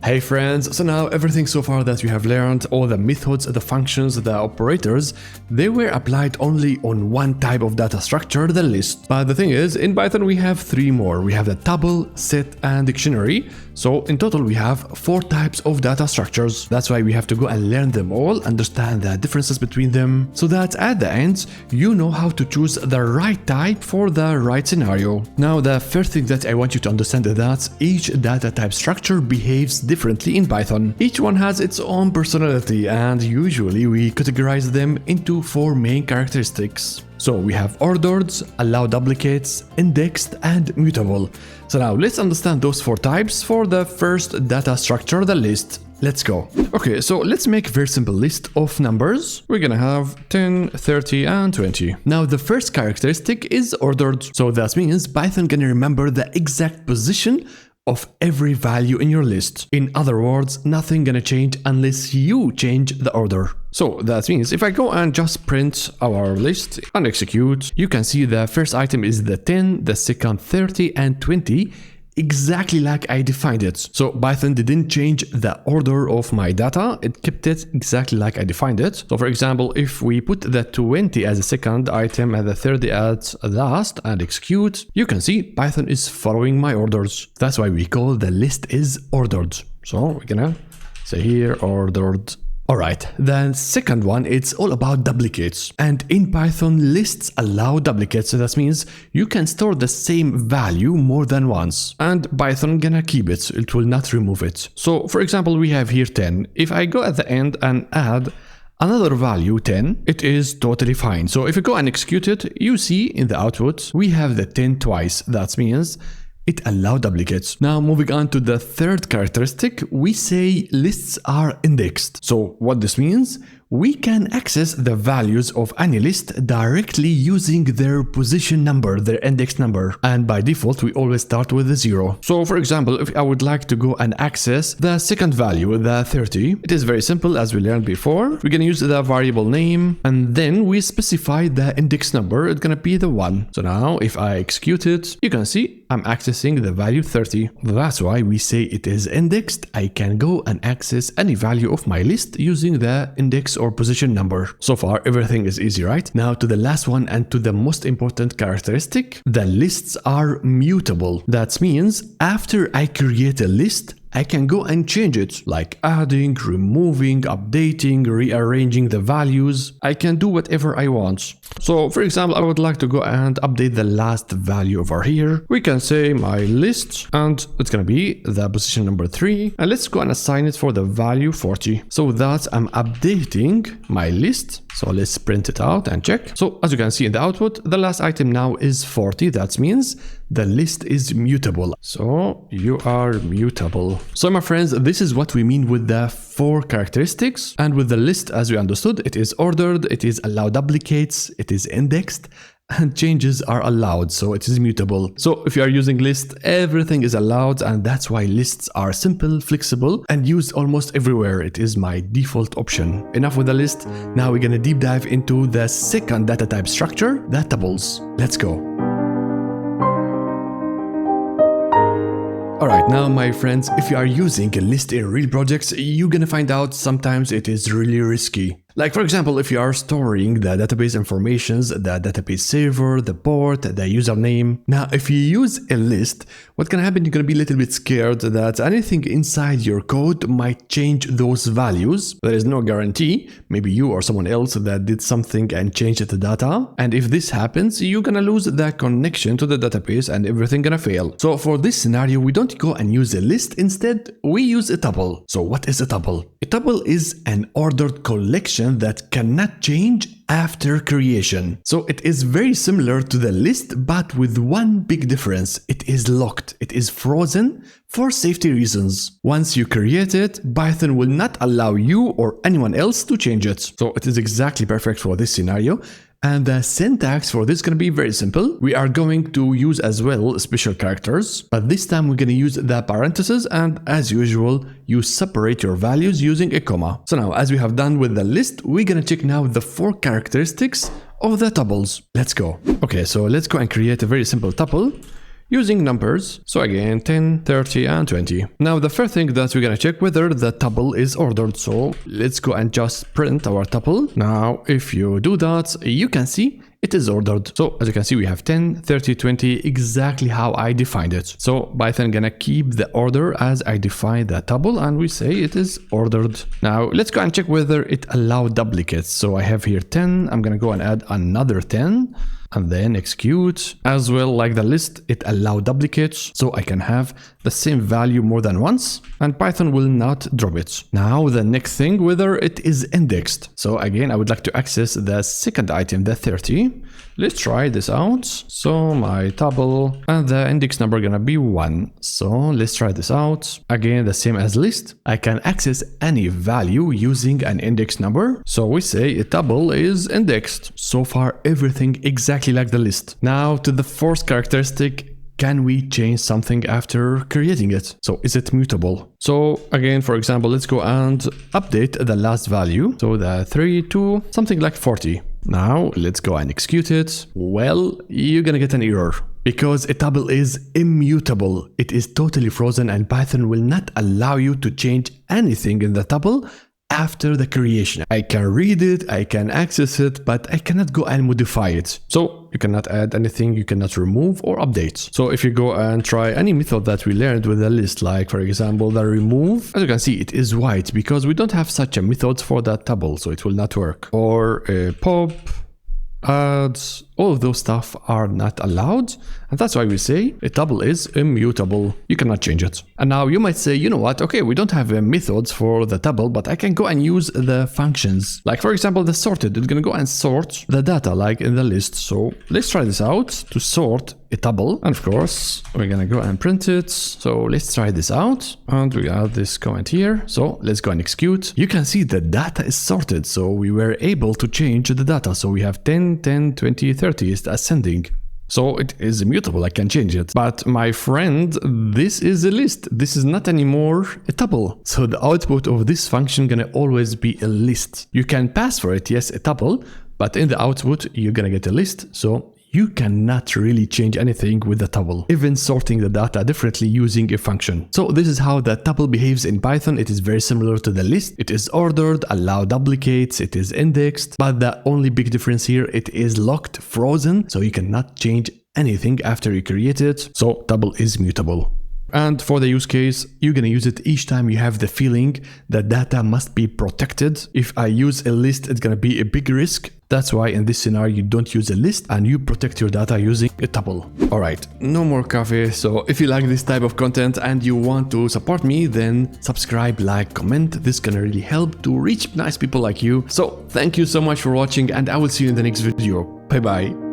Hey friends, so now everything so far that we have learned, all the methods, the functions, the operators, they were applied only on one type of data structure, the list. But the thing is, in Python we have three more. We have the tuple, set, and dictionary. So in total we have 4 types of data structures. That's why we have to go and learn them all, understand the differences between them, so that at the end you know how to choose the right type for the right scenario. Now the first thing that I want you to understand is that each data type structure behaves differently in Python. Each one has its own personality, and usually we categorize them into 4 main characteristics. So we have ordered, allow duplicates, indexed, and mutable. So now let's understand those 4 types for the first data structure, the list. Let's go. Okay, so let's make a very simple list of numbers. We're gonna have 10, 30, and 20. Now the first characteristic is ordered. So that means Python gonna remember the exact position of every value in your list. In other words, nothing gonna change unless you change the order. So that means if I go and just print our list and execute, you can see the first item is the 10, the second 30, and 20, exactly like I defined it. So Python didn't change the order of my data, it kept it exactly like I defined it. So for example, if we put the 20 as a second item and the 30 as last and execute, you can see Python is following my orders. That's why we call the list is ordered. So we're gonna say here ordered. Alright, the second one, it's all about duplicates. And in Python, lists allow duplicates, so that means you can store the same value more than once. And Python gonna keep it, it will not remove it. So for example, we have here 10. If I go at the end and add another value 10, it is totally fine. So if you go and execute it, you see in the output, we have the 10 twice. That means it allows duplicates. Now moving on to the third characteristic, we say lists are indexed. So what this means, we can access the values of any list directly using their position number, their index number. And by default, we always start with a 0. So for example, if I would like to go and access the second value, the 30, it is very simple as we learned before. We're gonna use the variable name and then we specify the index number, it's gonna be the 1. So now if I execute it, you can see I'm accessing the value 30. That's why we say it is indexed. I can go and access any value of my list using the index or position number. So far, everything is easy, right? Now to the last one and to the most important characteristic, the lists are mutable. That means after I create a list, I can go and change it, like adding, removing, updating, rearranging the values. I can do whatever I want. So for example, I would like to go and update the last value over here. We can say my list and it's gonna be the position number 3. And let's go and assign it for the value 40. So that I'm updating my list. So let's print it out and check. So as you can see in the output, the last item now is 40. That means the list is mutable. So you are mutable. So my friends, this is what we mean with the 4 characteristics. And with the list, as we understood, it is ordered, it is allow duplicates, it is indexed, and changes are allowed, so it is mutable. So if you are using list, everything is allowed, and that's why lists are simple, flexible, and used almost everywhere. It is my default option. Enough with the list. Now we're gonna deep dive into the second data type structure, the tuples. Let's go. Alright, now my friends, if you are using a list in real projects, you're gonna find out sometimes it is really risky. Like for example, if you are storing the database informations, the database server, the port, the username. Now, if you use a list, what can happen, you're gonna be a little bit scared that anything inside your code might change those values. There is no guarantee. Maybe you or someone else that did something and changed the data. And if this happens, you're gonna lose the connection to the database and everything gonna fail. So for this scenario, we don't go and use a list. Instead, we use a tuple. So what is a tuple? A tuple is an ordered collection that cannot change after creation. So it is very similar to the list, but with one big difference. It is locked. It is frozen for safety reasons. Once you create it, Python will not allow you or anyone else to change it. So it is exactly perfect for this scenario. And the syntax for this is going to be very simple. We are going to use as well special characters, but this time we're going to use the parentheses, and as usual, you separate your values using a comma. So now, as we have done with the list, we're going to check now the 4 characteristics of the tuples. Let's go. Okay, so let's go and create a very simple tuple. using numbers. So again, 10, 30, and 20. Now the first thing that we're gonna check whether the tuple is ordered. So let's go and just print our tuple. Now, if you do that, you can see it is ordered. So as you can see, we have 10, 30, 20, exactly how I defined it. So Python gonna keep the order as I define the tuple, and we say it is ordered. Now let's go and check whether it allows duplicates. So I have here 10, I'm gonna go and add another 10. And then execute. As well, like the list, it allows duplicates, so I can have the same value more than once, and Python will not drop it. Now the next thing, whether it is indexed. So again, I would like to access the second item, the 30. Let's try this out. So my tuple, and the index number gonna be 1. So let's try this out. Again, the same as list. I can access any value using an index number. So we say a tuple is indexed. So far, everything exactly like the list. Now to the fourth characteristic. Can we change something after creating it? So is it mutable? So again, for example, let's go and update the last value. So the 3 to something like 40. Now let's go and execute it. Well, you're gonna get an error because a tuple is immutable. It is totally frozen and Python will not allow you to change anything in the tuple after the creation. I can read it, I can access it, but I cannot go and modify it. So you cannot add anything, you cannot remove or update. So if you go and try any method that we learned with a list, like for example the remove, as you can see it is white because we don't have such a method for that tuple, so it will not work. Or pop, add, all of those stuff are not allowed, and that's why we say a tuple is immutable. You cannot change it. And now you might say, you know what, okay, we don't have methods for the tuple, but I can go and use the functions. Like for example, the sorted, it's gonna go and sort the data like in the list. So let's try this out to sort a tuple, and of course we're gonna go and print it. So let's try this out, and we add this comment here. So let's go and execute. You can see the data is sorted, so we were able to change the data. So we have 10, 10, 20, 30 is ascending. So it is immutable, I can change it. But my friend, this is a list. This is not anymore a tuple. So the output of this function gonna always be a list. You can pass for it, yes, a tuple, but in the output, you're gonna get a list. So you cannot really change anything with the tuple, even sorting the data differently using a function. So this is how the tuple behaves in Python. It is very similar to the list. It is ordered, allow duplicates, it is indexed, but the only big difference here, it is locked, frozen, so you cannot change anything after you create it. So tuple is mutable. And for the use case, you're gonna use it each time you have the feeling that data must be protected. If I use a list, it's gonna be a big risk. That's why in this scenario, you don't use a list and you protect your data using a tuple. All right, no more coffee. So if you like this type of content and you want to support me, then subscribe, like, comment. This can really help to reach nice people like you. So thank you so much for watching, and I will see you in the next video. Bye bye.